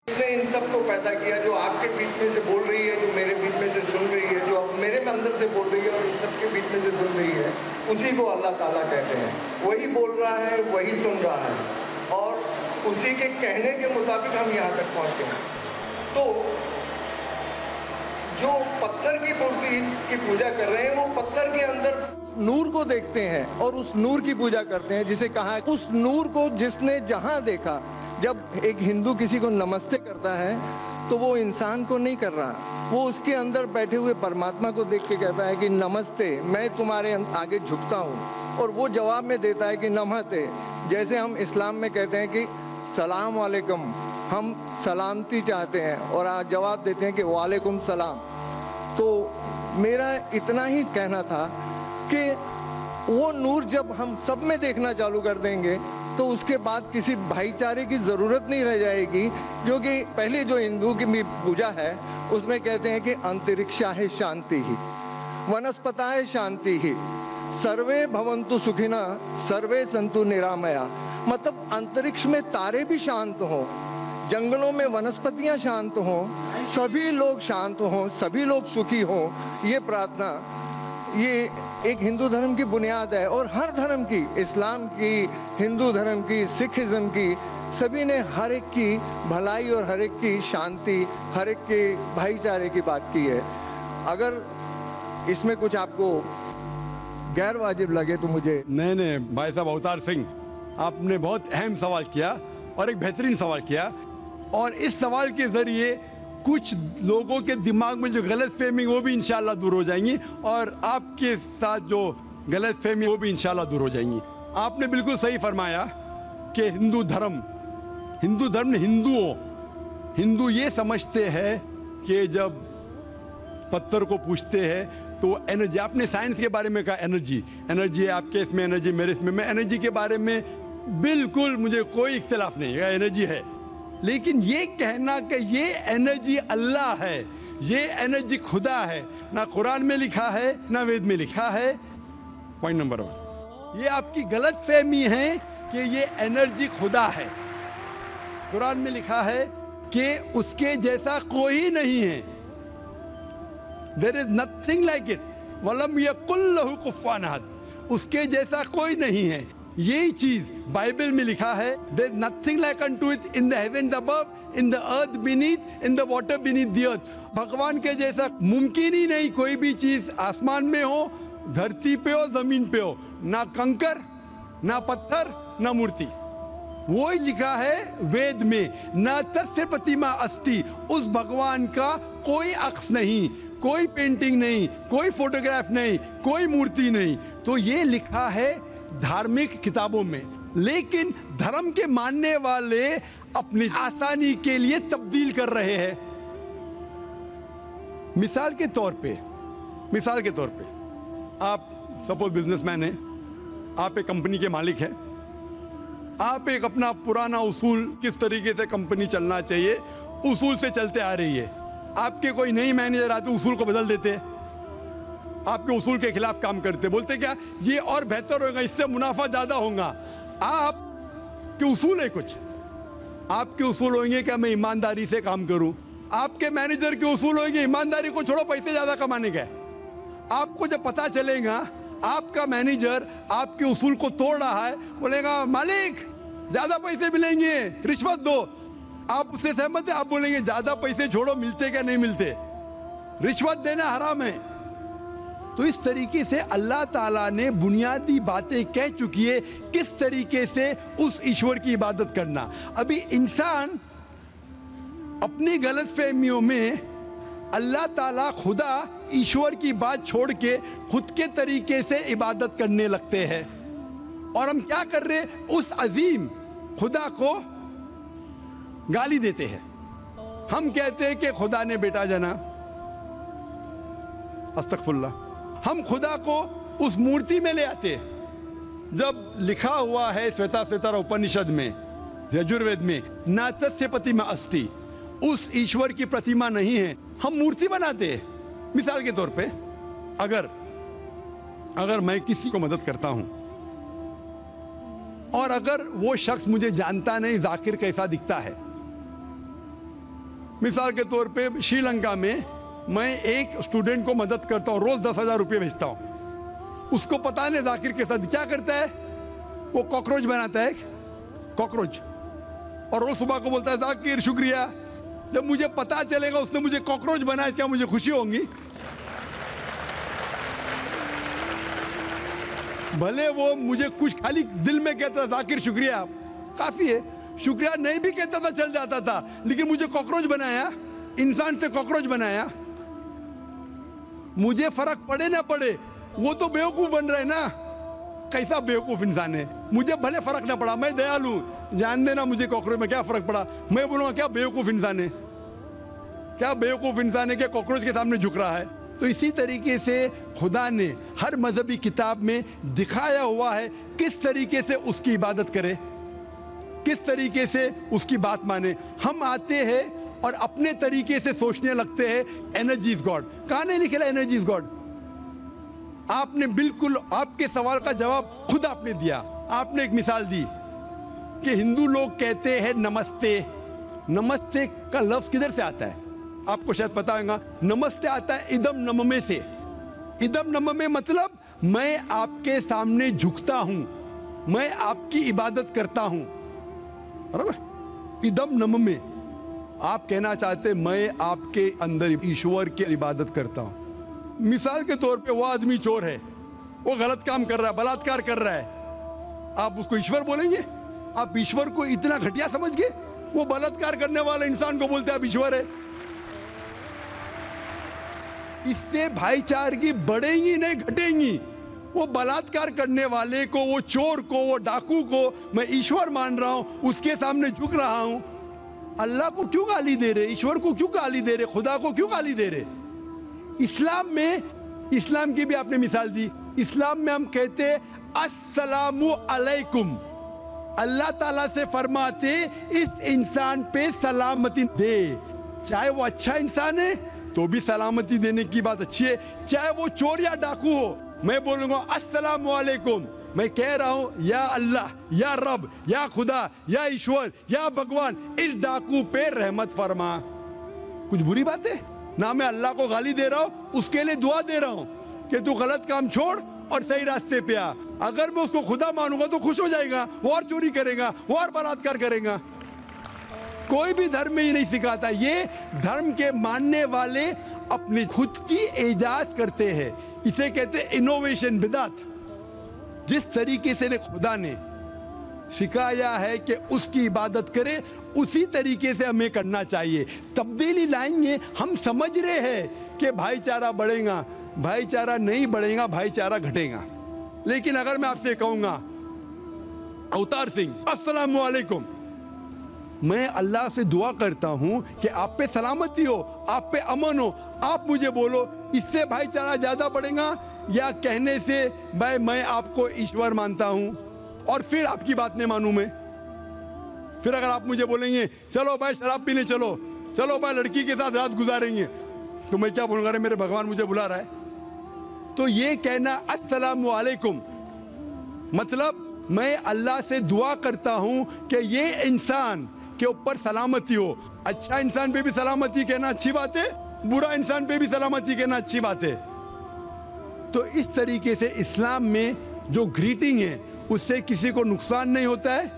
उसने इन सबको पैदा किया, जो आपके बीच में से बोल रही है, जो मेरे बीच में से सुन रही है, जो मेरे अंदर से बोल रही है और इन सबके बीच में से सुन रही है, उसी को अल्लाह ताला कहते हैं। वही बोल रहा है, वही सुन रहा है और उसी के कहने के मुताबिक हम यहाँ तक पहुँचे हैं। तो जो पत्थर की मूर्ति की पूजा कर रहे हैं, वो पत्थर के अंदर नूर को देखते हैं और उस नूर की पूजा करते हैं, जिसे कहा है उस नूर को जिसने जहां देखा। जब एक हिंदू किसी को नमस्ते करता है तो वो इंसान को नहीं कर रहा, वो उसके अंदर बैठे हुए परमात्मा को देख के कहता है कि नमस्ते, मैं तुम्हारे आगे झुकता हूँ। और वो जवाब में देता है कि नमस्ते। जैसे हम इस्लाम में कहते हैं कि सलाम वालेकुम, हम सलामती चाहते हैं और आज जवाब देते हैं कि वालेकुम सलाम। तो मेरा इतना ही कहना था कि वो नूर जब हम सब में देखना चालू कर देंगे तो उसके बाद किसी भाईचारे की ज़रूरत नहीं रह जाएगी। क्योंकि पहले जो हिंदू की पूजा है उसमें कहते हैं कि अंतरिक्षा है शांति ही, वनस्पता है शांति ही, सर्वे भवन्तु सुखिना सर्वे संतु निरामया। मतलब अंतरिक्ष में तारे भी शांत हों, जंगलों में वनस्पतियां शांत हों, सभी लोग शांत हों, सभी लोग सुखी हों। ये प्रार्थना, ये एक हिंदू धर्म की बुनियाद है। और हर धर्म की, इस्लाम की, हिंदू धर्म की, सिखिज्म की, सभी ने हर एक की भलाई और हर एक की शांति, हर एक के भाईचारे की बात की है। अगर इसमें कुछ आपको गैर वाजिब लगे तो मुझे। नहीं भाई साहब अवतार सिंह, आपने बहुत अहम सवाल किया और एक बेहतरीन सवाल किया। और इस सवाल के जरिए कुछ लोगों के दिमाग में जो गलत फहमी वो भी इंशाल्लाह दूर हो जाएंगी और आपके साथ जो गलत फहमी वो भी इंशाल्लाह दूर हो जाएंगी। आपने बिल्कुल सही फरमाया कि हिंदू धर्म हिंदू ये समझते हैं कि जब पत्थर को पूछते हैं तो एनर्जी, आपने साइंस के बारे में कहा एनर्जी है आपके इसमें, एनर्जी मेरे इसमें, मैं एनर्जी के बारे में बिल्कुल मुझे कोई इख्तिलाफ नहीं है, एनर्जी है। लेकिन ये कहना कि ये एनर्जी अल्लाह है, ये एनर्जी खुदा है, ना कुरान में लिखा है ना वेद में लिखा है। पॉइंट नंबर 1, ये आपकी गलत फहमी है कि ये एनर्जी खुदा है। कुरान में लिखा है कि उसके जैसा कोई नहीं है, there is nothing like it, वलम यकुल लहू कुफुवन अहद, उसके जैसा कोई नहीं है। यही चीज बाइबल में लिखा है, there nothing like unto it in the heaven above, in the earth beneath, in the water beneath the earth. भगवान के जैसा मुमकिन ही नहीं कोई भी चीज, आसमान में हो, धरती पे हो, जमीन पे हो, ना कंकर, ना पत्थर, ना मूर्ति। वो ही लिखा है वेद में, न तस्य प्रतिमा अस्ति, उस भगवान का कोई अक्स नहीं, कोई पेंटिंग नहीं, कोई फोटोग्राफ नहीं, कोई मूर्ति नहीं। तो ये लिखा है धार्मिक किताबों में। लेकिन धर्म के मानने वाले अपनी आसानी के लिए तब्दील कर रहे हैं। मिसाल के तौर पे आप सपोज बिजनेसमैन हैं, आप एक कंपनी के मालिक हैं, आप एक अपना पुराना उसूल, किस तरीके से कंपनी चलना चाहिए, उसूल से चलते आ रही है। आपके कोई नई मैनेजर आते उसूल को बदल देते हैं, आपके उसूल के खिलाफ काम करते, बोलते क्या ये और बेहतर होगा, इससे मुनाफा ज्यादा होगा। आपके उसूल है कुछ, आपके उसूल होंगे क्या मैं ईमानदारी से काम करूं, आपके मैनेजर के उसूल होंगे ईमानदारी को छोड़ो पैसे ज्यादा कमाने का। आपको जब पता चलेगा आपका मैनेजर आपके उसूल को तोड़ रहा है, बोलेगा मालिक ज्यादा पैसे मिलेंगे, रिश्वत दो। आप उससे सहमत है? आप बोलेंगे ज्यादा पैसे छोड़ो, मिलते क्या नहीं मिलते, रिश्वत देना हराम है। तो इस तरीके से अल्लाह ताला ने बुनियादी बातें कह चुकी है किस तरीके से उस ईश्वर की इबादत करना। अभी इंसान अपनी गलतफहमियों में अल्लाह ताला खुदा ईश्वर की बात छोड़ के खुद के तरीके से इबादत करने लगते हैं। और हम क्या कर रहे हैं, उस अजीम खुदा को गाली देते हैं। हम कहते हैं कि खुदा ने बेटा जना, अस्तगफुरुल्लाह। हम खुदा को उस मूर्ति में ले आते हैं जब लिखा हुआ है श्वेताश्वेतर उपनिषद में, यजुर्वेद में, न तस्य प्रतिमा अस्ति, उस ईश्वर की प्रतिमा नहीं है, हम मूर्ति बनाते हैं। मिसाल के तौर पे अगर मैं किसी को मदद करता हूं और अगर वो शख्स मुझे जानता नहीं जाकिर कैसा दिखता है, मिसाल के तौर पे श्रीलंका में मैं एक स्टूडेंट को मदद करता हूँ, रोज 10,000 रुपये भेजता हूँ। उसको पता नहीं जाकिर के साथ क्या करता है, वो कॉकरोच बनाता है, कॉकरोच, और रोज सुबह को बोलता है जाकिर शुक्रिया। जब मुझे पता चलेगा उसने मुझे कॉकरोच बनाया, क्या मुझे खुशी होगी? भले वो मुझे कुछ खाली दिल में कहता था जाकिर शुक्रिया, काफी है, शुक्रिया नहीं भी कहता था चल जाता था, लेकिन मुझे कॉकरोच बनाया, इंसान से कॉकरोच बनाया। मुझे फर्क पड़े ना पड़े, वो तो बेवकूफ बन रहे ना। कैसा बेवकूफ इंसान है। मुझे भले फर्क ना पड़ा, मैं दयालु, जान देना मुझे कॉकरोच में क्या फर्क पड़ा। मैं बोलूंगा क्या बेवकूफ इंसान है, क्या बेवकूफ इंसान है कि कॉकरोच के सामने झुक रहा है। तो इसी तरीके से खुदा ने हर मजहबी किताब में दिखाया हुआ है किस तरीके से उसकी इबादत करे, किस तरीके से उसकी बात माने। हम आते हैं और अपने तरीके से सोचने लगते हैं एनर्जी इज गॉड। कहां नहीं लिखा एनर्जी इज गॉड? आपने बिल्कुल आपके सवाल का जवाब खुद आपने दिया। आपने एक मिसाल दी कि हिंदू लोग कहते हैं नमस्ते। नमस्ते का लफ्ज किधर से आता है? आपको शायद पता होगा। नमस्ते आता है इदम नममे से। इदम नममे मतलब मैं आपके सामने झुकता हूं, मैं आपकी इबादत करता हूं, बराबर। इदम नममे आप कहना चाहते मैं आपके अंदर ईश्वर की इबादत करता हूं। मिसाल के तौर पे वो आदमी चोर है, वो गलत काम कर रहा है, बलात्कार कर रहा है, आप उसको ईश्वर बोलेंगे? आप ईश्वर को इतना घटिया समझ गए? वो बलात्कार करने वाले इंसान को बोलते हैं आप ईश्वर है। इससे भाईचारगी बढ़ेगी नहीं घटेगी। वो बलात्कार करने वाले को, वो चोर को, वो डाकू को मैं ईश्वर मान रहा हूं, उसके सामने झुक रहा हूं। अल्लाह को क्यों गाली दे रहे, ईश्वर को क्यों गाली दे रहे, खुदा को क्यों गाली दे रहे? इस्लाम में, इस्लाम की भी आपने मिसाल दी, इस्लाम में हम कहते अस्सलामु अलैकुम। अल्लाह ताला से फरमाते इस इंसान पे सलामती दे। चाहे वो अच्छा इंसान है तो भी सलामती देने की बात अच्छी है, चाहे वो चोर या डाकू हो। मैं बोलूंगा अस्सलामु अलैकुम। मैं कह रहा हूं या अल्लाह, या रब, या खुदा, या ईश्वर, या भगवान, इस डाकू पे रहमत फरमा। कुछ बुरी बात है ना? मैं अल्लाह को गाली दे रहा हूं, उसके लिए दुआ दे रहा हूं कि तू गलत काम छोड़ और सही रास्ते पे आ। अगर मैं उसको खुदा मानूंगा तो खुश हो जाएगा, वो और चोरी करेगा, वो और बलात्कार करेगा। कोई भी धर्म में ही नहीं सिखाता। ये धर्म के मानने वाले अपनी खुद की इजाज करते हैं, इसे कहते हैं इनोवेशन, बिदात। जिस तरीके से खुदा ने सिखाया है कि उसकी इबादत करे, उसी तरीके से हमें करना चाहिए। तब्दीली लाएंगे। हम समझ रहे हैं कि भाईचारा बढ़ेगा, भाईचारा नहीं बढ़ेगा, भाईचारा घटेगा। लेकिन अगर मैं आपसे कहूंगा अवतार सिंह अस्सलाम वालेकुम, मैं अल्लाह से दुआ करता हूं कि आप पे सलामती हो, आप पे अमन हो, आप मुझे बोलो, इससे भाईचारा ज्यादा बढ़ेगा या कहने से भाई मैं आपको ईश्वर मानता हूं और फिर आपकी बात नहीं मानूं मैं? फिर अगर आप मुझे बोलेंगे चलो भाई शराब पीने चलो, चलो भाई लड़की के साथ रात गुजारेंगे, तो मैं क्या बोलूंगा? अरे मेरे भगवान मुझे बुला रहा है। तो ये कहना अस्सलामु अलैकुम मतलब मैं अल्लाह से दुआ करता हूं कि ये इंसान के ऊपर सलामती हो। अच्छा इंसान पे भी सलामती कहना अच्छी बात है, बुरा इंसान पे भी सलामती कहना अच्छी बात है। तो इस तरीके से इस्लाम में जो ग्रीटिंग है उससे किसी को नुकसान नहीं होता है,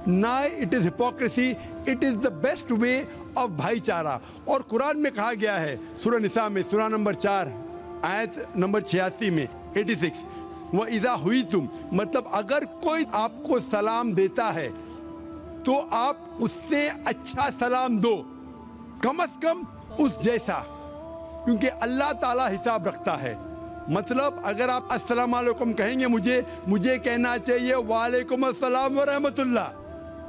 ना it is hypocrisy, it is the best way of भाईचारा। और कुरान में कहा गया है सूरह निसा में, सूरह नंबर 4 आयत नंबर 86 में 86, वह इज़ा हुई तुम मतलब अगर कोई आपको सलाम देता है तो आप उससे अच्छा सलाम दो, कम से कम उस जैसा, क्योंकि अल्लाह ताला हिसाब रखता है। मतलब अगर आप अस्सलाम वालेकुम कहेंगे, मुझे कहना चाहिए वालेकुम अस्सलाम व रहमतुल्लाह।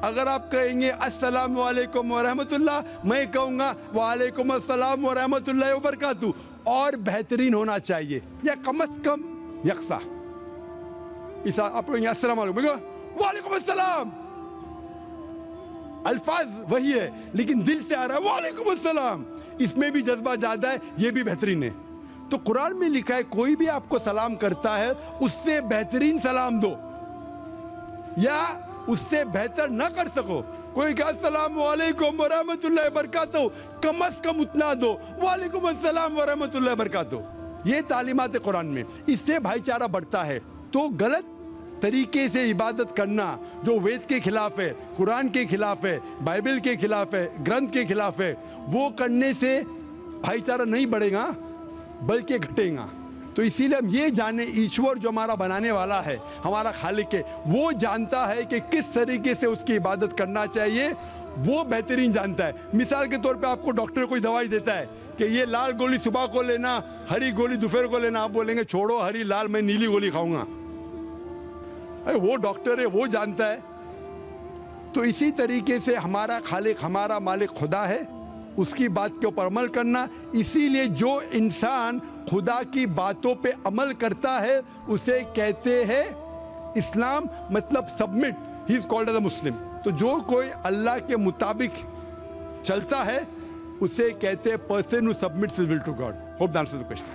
अगर आप कहेंगे अस्सलाम वालेकुम व रहमतुल्लाह, मैं कहूँगा वालेकुम अस्सलाम व रहमतुल्लाहि व बरकातहू, और बेहतरीन होना चाहिए या कम से कम यकसा। इस आप कहेंगे अस्सलाम वालेकुम, वालेकुम अस्सलाम, अल्फाज वही है लेकिन दिल से आ रहा है वालेकुम अस्सलाम, इसमें भी जज्बा ज्यादा है, ये भी बेहतरीन है। तो कुरान में लिखा है कोई भी आपको सलाम करता है उससे बेहतरीन सलाम दो, या उससे बेहतर ना कर सको कोई कहा अस्सलाम वालेकुम व रहमतुल्लाहि व बरकातहू, कम अज कम उतना दो, वालेकुम अस्सलाम व रहमतुल्लाहि व बरकातहू। ये तालीमात कुरान में, इससे भाईचारा बढ़ता है। तो गलत तरीके से इबादत करना जो वेद के खिलाफ है, कुरान के खिलाफ है, बाइबल के खिलाफ है, ग्रंथ के खिलाफ है, वो करने से भाईचारा नहीं बढ़ेगा बल्कि घटेगा। तो इसीलिए हम ये जाने, ईश्वर जो हमारा बनाने वाला है, हमारा खालिक है, वो जानता है कि किस तरीके से उसकी इबादत करना चाहिए, वो बेहतरीन जानता है। मिसाल के तौर पे आपको डॉक्टर कोई दवाई देता है कि ये लाल गोली सुबह को लेना, हरी गोली दोपहर को लेना, आप बोलेंगे छोड़ो हरी लाल, मैं नीली गोली खाऊंगा। अरे वो डॉक्टर है, वो जानता है। तो इसी तरीके से हमारा खालिक, हमारा मालिक खुदा है, उसकी बात के ऊपर अमल करना। इसीलिए जो इंसान खुदा की बातों पे अमल करता है उसे कहते हैं इस्लाम, मतलब submit, he is called as a Muslim. तो जो कोई अल्लाह के मुताबिक चलता है उसे कहते हैं person who submits his will to God. Hope that answers the question.